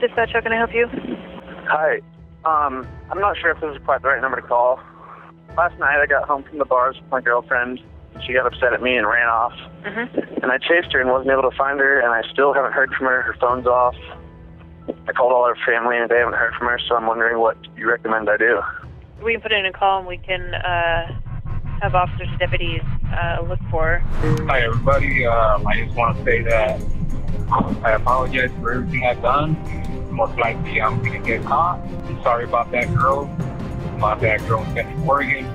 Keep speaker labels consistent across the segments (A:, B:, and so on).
A: Dispatch, how can I help you?
B: Hi. I'm not sure if this is quite the right number to call. Last night I got home from the bars with my girlfriend. She got upset at me and ran off. And I chased her and wasn't able to find her, and I still haven't heard from her. Her phone's off. I called all her family and they haven't heard from her, so I'm wondering what you recommend I do.
A: We can put in a call and we can have officers and deputies look for her.
C: Hi, everybody. I just want to say that I apologize for everything I've done. Most likely I'm going to get caught. I'm sorry about that girl in Central Oregon.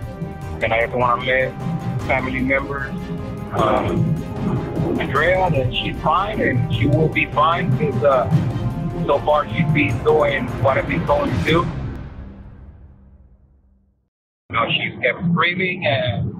C: And I just want to let family members, Andrea, that she's fine and she will be fine because so far she's been doing what I've been going to do. You know, she's kept screaming and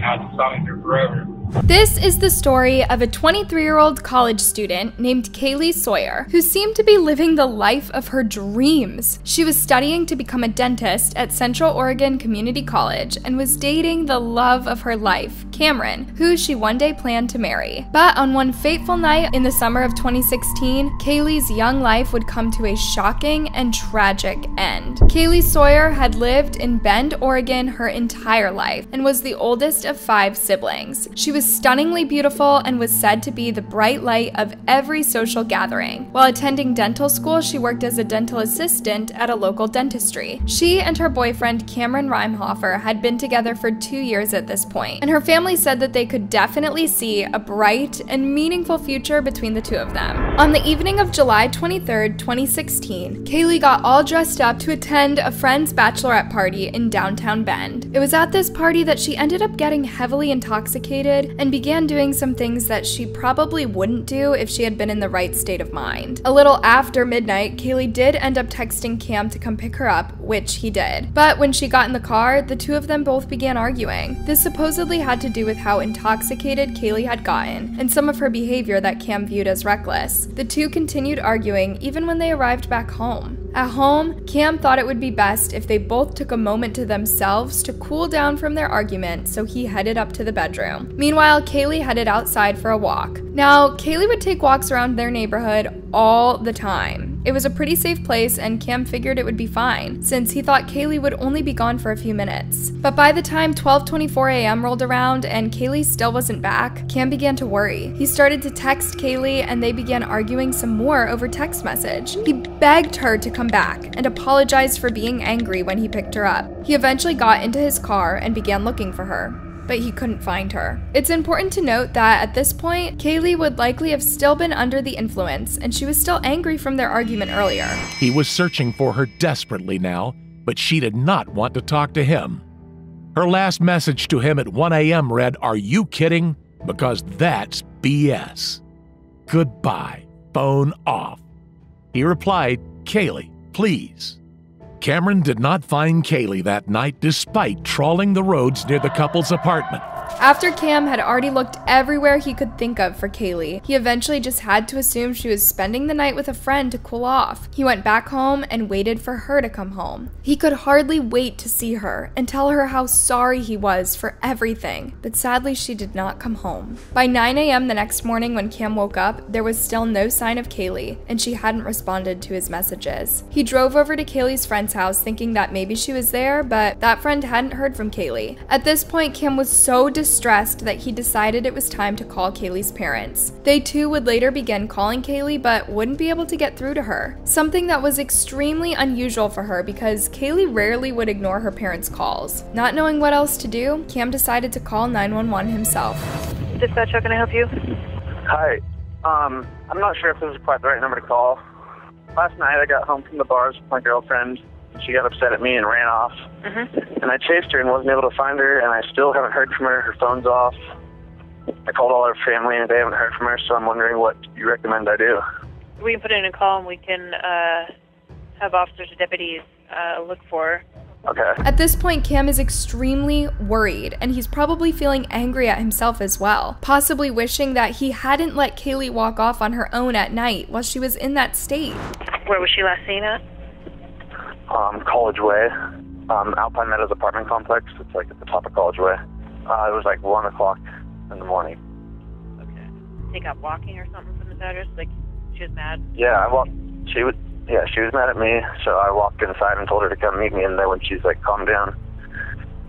C: I've been talking to her forever.
D: This is the story of a 23-year-old college student named Kaylee Sawyer, who seemed to be living the life of her dreams. She was studying to become a dentist at Central Oregon Community College and was dating the love of her life, Cameron, who she one day planned to marry. But on one fateful night in the summer of 2016, Kaylee's young life would come to a shocking and tragic end. Kaylee Sawyer had lived in Bend, Oregon her entire life and was the oldest of 5 siblings. She was stunningly beautiful and was said to be the bright light of every social gathering. While attending dental school, she worked as a dental assistant at a local dentistry. She and her boyfriend, Cameron Reimhofer, had been together for 2 years at this point, and her family said that they could definitely see a bright and meaningful future between the two of them. On the evening of July 23rd, 2016, Kaylee got all dressed up to attend a friend's bachelorette party in downtown Bend. It was at this party that she ended up getting heavily intoxicated and began doing some things that she probably wouldn't do if she had been in the right state of mind. A little after midnight, Kaylee did end up texting Cam to come pick her up, which he did. But when she got in the car, the two of them both began arguing. This supposedly had to do with how intoxicated Kaylee had gotten and some of her behavior that Cam viewed as reckless. The two continued arguing even when they arrived back home. At home, Cam thought it would be best if they both took a moment to themselves to cool down from their argument, so he headed up to the bedroom. Meanwhile, Kaylee headed outside for a walk. Now, Kaylee would take walks around their neighborhood all the time. It was a pretty safe place and Cam figured it would be fine, since he thought Kaylee would only be gone for a few minutes. But by the time 12:24 a.m. rolled around and Kaylee still wasn't back, Cam began to worry. He started to text Kaylee and they began arguing some more over text message. He begged her to come back and apologized for being angry when he picked her up. He eventually got into his car and began looking for her, but he couldn't find her. It's important to note that at this point, Kaylee would likely have still been under the influence, and she was still angry from their argument earlier.
E: He was searching for her desperately now, but she did not want to talk to him. Her last message to him at 1 a.m. read, "Are you kidding? Because that's BS. Goodbye. Phone off." He replied, "Kaylee, please." Cameron did not find Kaylee that night despite trawling the roads near the couple's apartment.
D: After Cam had already looked everywhere he could think of for Kaylee, he eventually just had to assume she was spending the night with a friend to cool off. He went back home and waited for her to come home. He could hardly wait to see her and tell her how sorry he was for everything, but sadly she did not come home. By 9 a.m. the next morning when Cam woke up, there was still no sign of Kaylee, and she hadn't responded to his messages. He drove over to Kaylee's friend's house thinking that maybe she was there, but that friend hadn't heard from Kaylee. At this point, Cam was so distressed that he decided it was time to call Kaylee's parents. They too would later begin calling Kaylee but wouldn't be able to get through to her, something that was extremely unusual for her because Kaylee rarely would ignore her parents' calls. Not knowing what else to do, Cam decided to call 911 himself.
A: Dispatch, how can I help you?
B: Hi. I'm not sure if this is quite the right number to call. Last night I got home from the bars with my girlfriend. She got upset at me and ran off. And I chased her and wasn't able to find her, and I still haven't heard from her. Her phone's off. I called all her family and they haven't heard from her, so I'm wondering what you recommend I do.
A: We can put in a call and we can have officers and deputies look for her.
B: Okay.
D: At this point, Cam is extremely worried, and he's probably feeling angry at himself as well, possibly wishing that he hadn't let Kaylee walk off on her own at night while she was in that state.
A: Where was she last seen at?
B: College Way. Alpine Meadows apartment complex. It's like at the top of College Way. It was like 1 o'clock in the morning.
A: Okay. Take out walking or something from this address? Like, she was mad?
B: Yeah, She was mad at me, so I walked inside and told her to come meet me in there when she's like, calm down.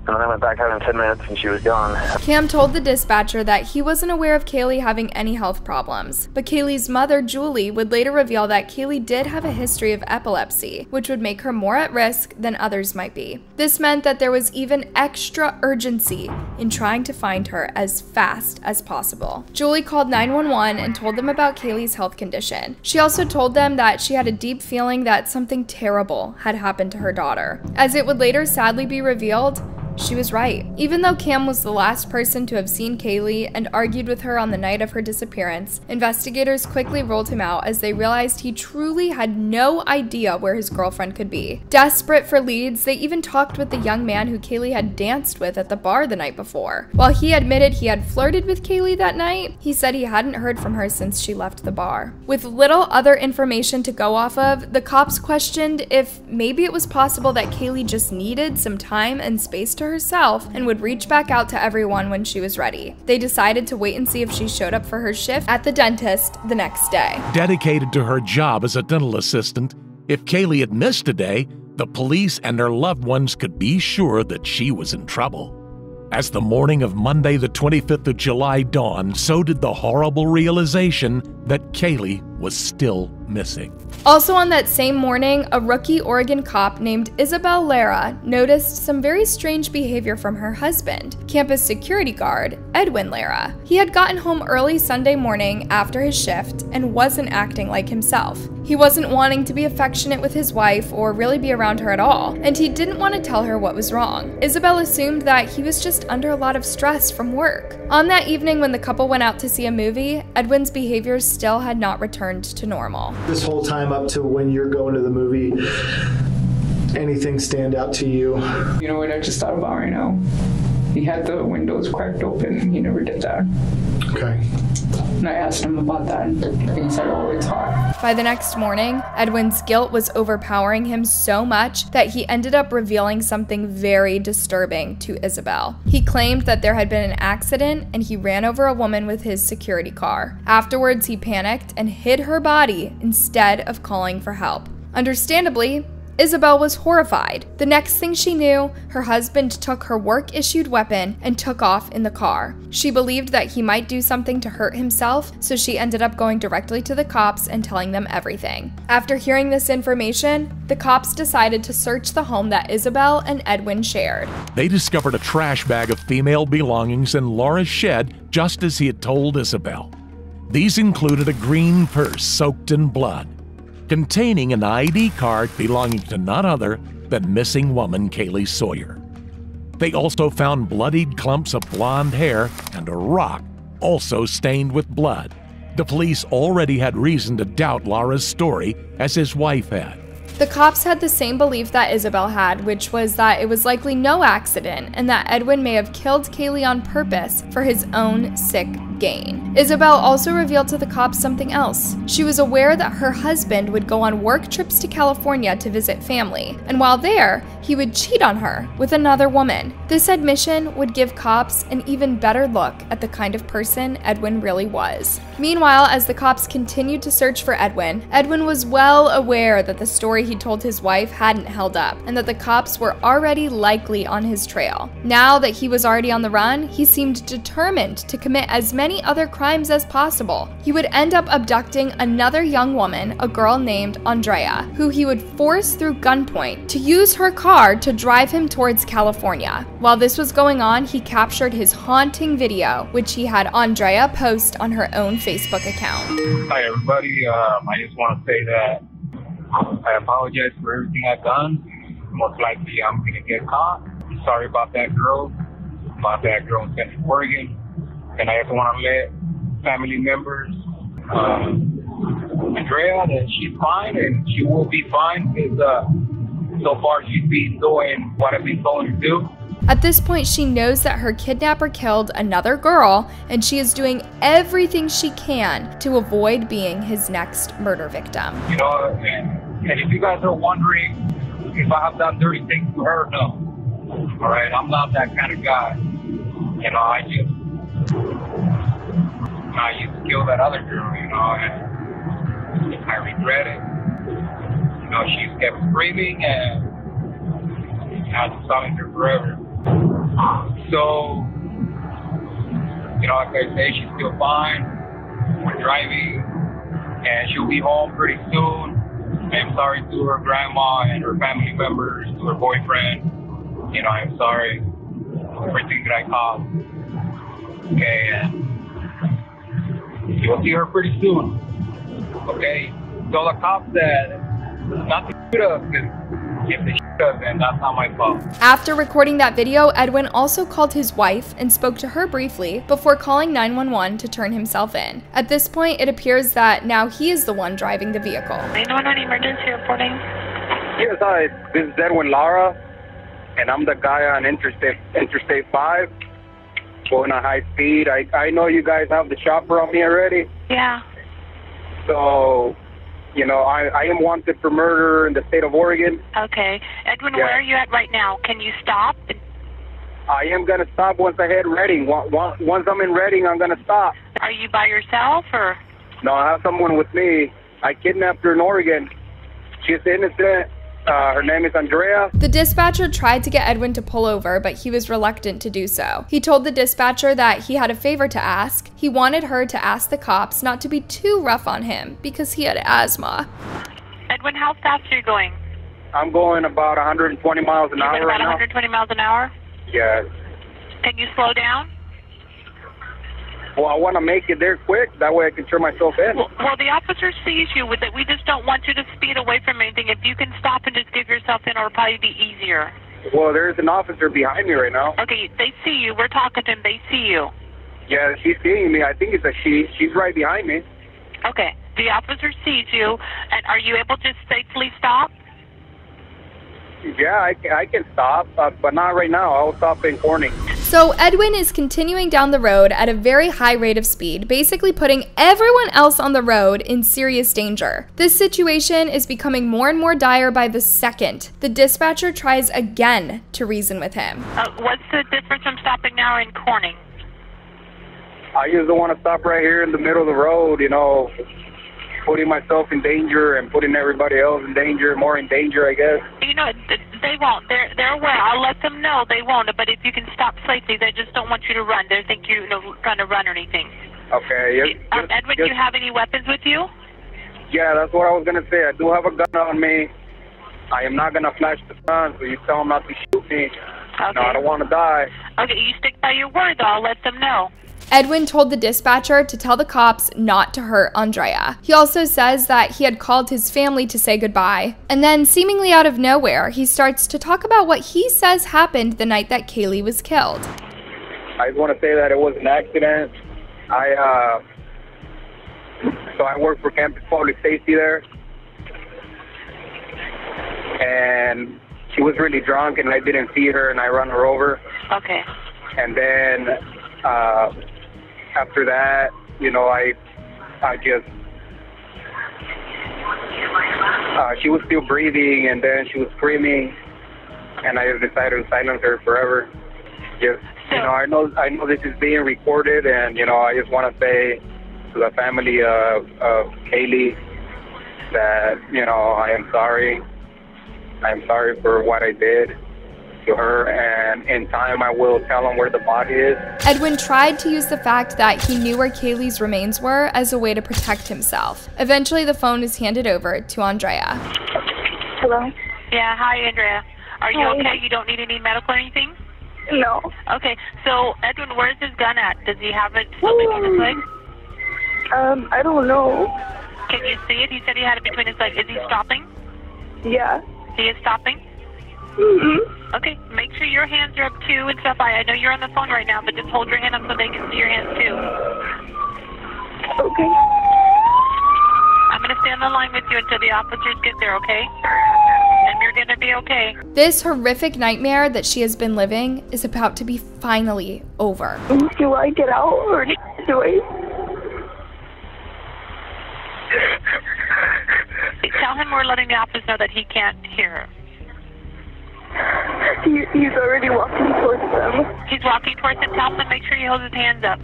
B: And then I went back out in 10 minutes and she was gone.
D: Cam told the dispatcher that he wasn't aware of Kaylee having any health problems, but Kaylee's mother, Julie, would later reveal that Kaylee did have a history of epilepsy, which would make her more at risk than others might be. This meant that there was even extra urgency in trying to find her as fast as possible. Julie called 911 and told them about Kaylee's health condition. She also told them that she had a deep feeling that something terrible had happened to her daughter. As it would later sadly be revealed, she was right. Even though Cam was the last person to have seen Kaylee and argued with her on the night of her disappearance, investigators quickly ruled him out as they realized he truly had no idea where his girlfriend could be. Desperate for leads, they even talked with the young man who Kaylee had danced with at the bar the night before. While he admitted he had flirted with Kaylee that night, he said he hadn't heard from her since she left the bar. With little other information to go off of, the cops questioned if maybe it was possible that Kaylee just needed some time and space to herself and would reach back out to everyone when she was ready. They decided to wait and see if she showed up for her shift at the dentist the next day.
E: Dedicated to her job as a dental assistant, if Kaylee had missed a day, the police and their loved ones could be sure that she was in trouble. As the morning of Monday, the 25th of July dawned, so did the horrible realization that Kaylee was still missing.
D: Also on that same morning, a rookie Oregon cop named Isabel Lara noticed some very strange behavior from her husband, campus security guard Edwin Lara. He had gotten home early Sunday morning after his shift and wasn't acting like himself. He wasn't wanting to be affectionate with his wife or really be around her at all, and he didn't want to tell her what was wrong. Isabel assumed that he was just under a lot of stress from work. On that evening when the couple went out to see a movie, Edwin's behavior still had not returned to normal.
F: This whole time up to when you're going to the movie, anything stand out to you?
G: You know what I just thought about right now? He had the windows cracked open and he never did that.
F: Okay.
G: And I asked him about that and he said, oh, it's hot.
D: By the next morning, Edwin's guilt was overpowering him so much that he ended up revealing something very disturbing to Isabel. He claimed that there had been an accident and he ran over a woman with his security car. Afterwards, he panicked and hid her body instead of calling for help. Understandably, Isabel was horrified. The next thing she knew, her husband took her work-issued weapon and took off in the car. She believed that he might do something to hurt himself, so she ended up going directly to the cops and telling them everything. After hearing this information, the cops decided to search the home that Isabel and Edwin shared.
E: They discovered a trash bag of female belongings in Laura's shed, just as he had told Isabel. These included a green purse soaked in blood, containing an ID card belonging to none other than missing woman Kaylee Sawyer. They also found bloodied clumps of blonde hair and a rock, also stained with blood. The police already had reason to doubt Laura's story, as his wife had.
D: The cops had the same belief that Isabel had, which was that it was likely no accident and that Edwin may have killed Kaylee on purpose for his own sick gain. Isabel also revealed to the cops something else. She was aware that her husband would go on work trips to California to visit family, and while there, he would cheat on her with another woman. This admission would give cops an even better look at the kind of person Edwin really was. Meanwhile, as the cops continued to search for Edwin, Edwin was well aware that the story he told his wife hadn't held up, and that the cops were already likely on his trail. Now that he was already on the run, he seemed determined to commit as many other crimes as possible. He would end up abducting another young woman, a girl named Andrea, who he would force through gunpoint to use her car to drive him towards California. While this was going on, he captured his haunting video, which he had Andrea post on her own Facebook account.
C: Hi everybody, I just want to say that I apologize for everything I've done. Most likely I'm going to get caught. I'm sorry about that girl in Central Oregon. And I just want to let family members, Andrea, that she's fine and she will be fine because so far she's been doing what I've been told her to do.
D: At this point, she knows that her kidnapper killed another girl, and she is doing everything she can to avoid being his next murder victim.
C: You know, and if you guys are wondering if I have done dirty things to her, no. All right, I'm not that kind of guy. You know, I used to kill that other girl, you know, and I regret it. screaming, and I was talking to her forever. So, you know, like I say, she's still fine. We're driving, and she'll be home pretty soon. I'm sorry to her grandma and her family members, to her boyfriend. You know, I'm sorry for everything that I caused. Okay, and you'll see her pretty soon. Okay? Tell the cops that not to shoot us, because if they shoot us, then that's not my fault.
D: After recording that video, Edwin also called his wife and spoke to her briefly before calling 911 to turn himself in. At this point, it appears that now he is the one driving the vehicle.
A: 911 emergency reporting.
H: Yes, hi. This is Edwin Lara, and I'm the guy on Interstate 5 going at high speed. I know you guys have the chopper on me already.
A: Yeah.
H: So, you know, I am wanted for murder in the state of Oregon.
A: Okay. Edwin,
H: Yeah.
A: where are you at right now? Can you stop?
H: I am going to stop once I hit Redding. Once I'm in Redding, I'm going to stop.
A: Are you by yourself or?
H: No, I have someone with me. I kidnapped her in Oregon. She's innocent. Her name is Andrea.
D: The dispatcher tried to get Edwin to pull over, but he was reluctant to do so. He told the dispatcher that he had a favor to ask. He wanted her to ask the cops not to be too rough on him because he had asthma.
A: Edwin, how fast are you going?
H: I'm going about 120 miles an
A: You're
H: hour
A: going about
H: right now.
A: 120 miles an hour?
H: Yes.
A: Can you slow down?
H: Well, I want to make it there quick. That way I can turn myself in.
A: Well, the officer sees you with it. We just don't want you to speed away from anything. If you can stop and just give yourself in, it'll probably be easier.
H: Well, there's an officer behind me right now.
A: Okay, they see you. We're talking to them. They see you.
H: Yeah, she's seeing me. I think it's a she. She's right behind me.
A: Okay, the officer sees you, and are you able to safely stop?
H: Yeah, I can stop, but not right now. I'll stop in Corning.
D: So Edwin is continuing down the road at a very high rate of speed, basically putting everyone else on the road in serious danger. This situation is becoming more and more dire by the second. The dispatcher tries again to reason with him.
A: What's the difference from stopping now in Corning?
H: I just don't want to stop right here in the middle of the road, you know, putting myself in danger and putting everybody else in danger, more in danger, I guess.
A: You know, they won't. They're aware. I'll let them know they won't. But if you can stop safely, they just don't want you to run. They think you're trying to run or anything.
H: Okay. Yes,
A: Edwin, do you have any weapons with you?
H: Yeah, that's what I was going to say. I do have a gun on me. I am not going to flash the gun, so you tell them not to shoot me.
A: Okay.
H: No, I don't want to die.
A: Okay, you stick by your word, though. I'll let them know.
D: Edwin told the dispatcher to tell the cops not to hurt Andrea. He also says that he had called his family to say goodbye. And then, seemingly out of nowhere, he starts to talk about what he says happened the night that Kaylee was killed.
H: I just want to say that it was an accident. So I work for Campus Public Safety there. And she was really drunk, and I didn't see her, and I ran her over.
A: Okay.
H: And then after that, you know, I just, she was still breathing, and then she was screaming, and I just decided to silence her forever. Just, you know, I know this is being recorded, and, you know, I just want to say to the family of Kaylee that, you know, I am sorry. I'm sorry for what I did to her, and in time I will tell them where the body is.
D: Edwin tried to use the fact that he knew where Kaylee's remains were as a way to protect himself. Eventually, the phone is handed over to Andrea.
I: Hello?
A: Yeah, hi, Andrea. Are you
I: Hi.
A: okay? You don't need any medical or anything?
I: No.
A: Okay, so, Edwin, where's his gun at? Does he have it still between his legs?
I: I don't know.
A: Can you see it? He said he had it between his legs. Is he stopping?
I: Yeah.
A: He is stopping?
I: Mm-hmm.
A: Okay, make sure your hands are up too and stuff. I know you're on the phone right now, but just hold your hand up so they can see your hands too.
I: Okay.
A: I'm going to stay on the line with you until the officers get there, okay? And you're going to be okay.
D: This horrific nightmare that she has been living is about to be finally over.
I: Do I get out or do I?
A: Tell him we're letting the officers know that he can't hear her.
I: He's already walking towards them.
A: He's walking towards them. Tell him to make sure he holds his hands up.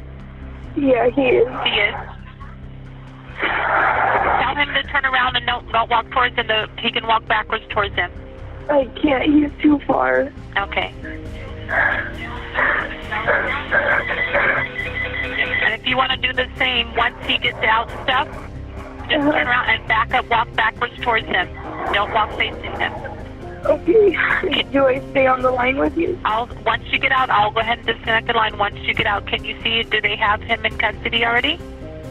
I: Yeah, he is.
A: He is. Tell him to turn around and don't walk towards him. He can walk backwards towards him.
I: I can't. He's too far.
A: Okay. And if you want to do the same, once he gets out stuff, just turn around and back up, walk backwards towards him. Don't walk facing him.
I: Okay. Do I stay on the line with you?
A: Once you get out, I'll go ahead and disconnect the line. Once you get out, can you see, do they have him in custody already?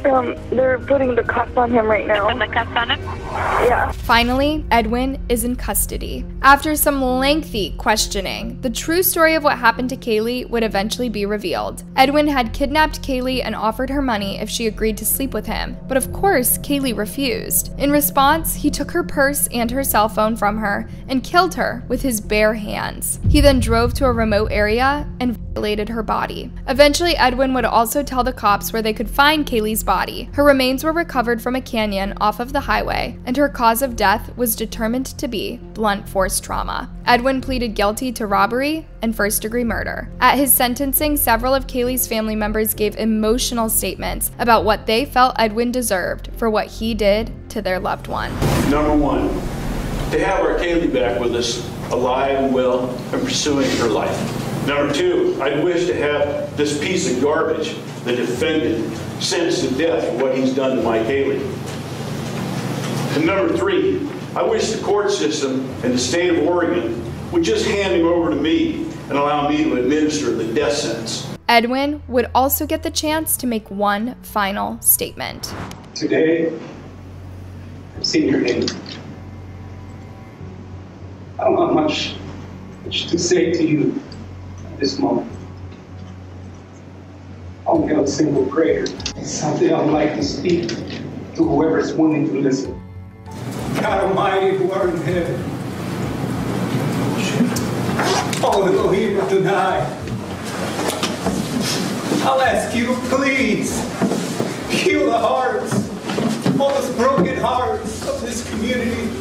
I: They're putting the cuffs on him right now.
A: Putting the cuffs on him?
I: Yeah.
D: Finally, Edwin is in custody. After some lengthy questioning, the true story of what happened to Kaylee would eventually be revealed. Edwin had kidnapped Kaylee and offered her money if she agreed to sleep with him, but of course, Kaylee refused. In response, he took her purse and her cell phone from her and killed her with his bare hands. He then drove to a remote area and violated her body. Eventually, Edwin would also tell the cops where they could find Kaylee's body. Her remains were recovered from a canyon off of the highway, and her cause of death was determined to be blunt force trauma. Edwin pleaded guilty to robbery and first-degree murder. At his sentencing, several of Kaylee's family members gave emotional statements about what they felt Edwin deserved for what he did to their loved one.
J: Number one, to have our Kaylee back with us, alive and well, and pursuing her life. Number two, I'd wish to have this piece of garbage, the defendant, sentenced to death for what he's done to my Kaylee. And number three, I wish the court system in the state of Oregon would just hand him over to me and allow me to administer the death sentence.
D: Edwin would also get the chance to make one final statement.
K: Today, I've seen your name. I don't have much to say to you at this moment. I only have a single prayer. It's something I'd like to speak to whoever's willing to listen. God Almighty, who art in heaven, oh Elohim Adonai, I'll ask you to please heal the hearts, all those broken hearts of this community.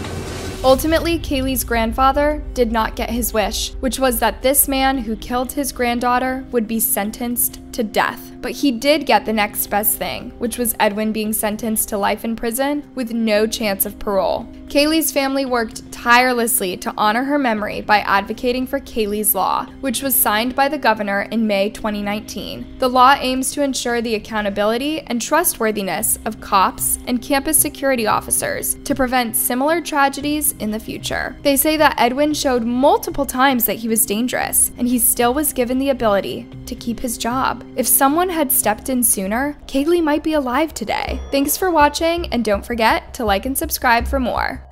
D: Ultimately, Kaylee's grandfather did not get his wish, which was that this man who killed his granddaughter would be sentenced to death. But he did get the next best thing, which was Edwin being sentenced to life in prison with no chance of parole. Kaylee's family worked tirelessly to honor her memory by advocating for Kaylee's Law, which was signed by the governor in May 2019. The law aims to ensure the accountability and trustworthiness of cops and campus security officers to prevent similar tragedies in the future. They say that Edwin showed multiple times that he was dangerous, and he still was given the ability to keep his job. If someone had stepped in sooner, Kaylee might be alive today. Thanks for watching, and don't forget to like and subscribe for more.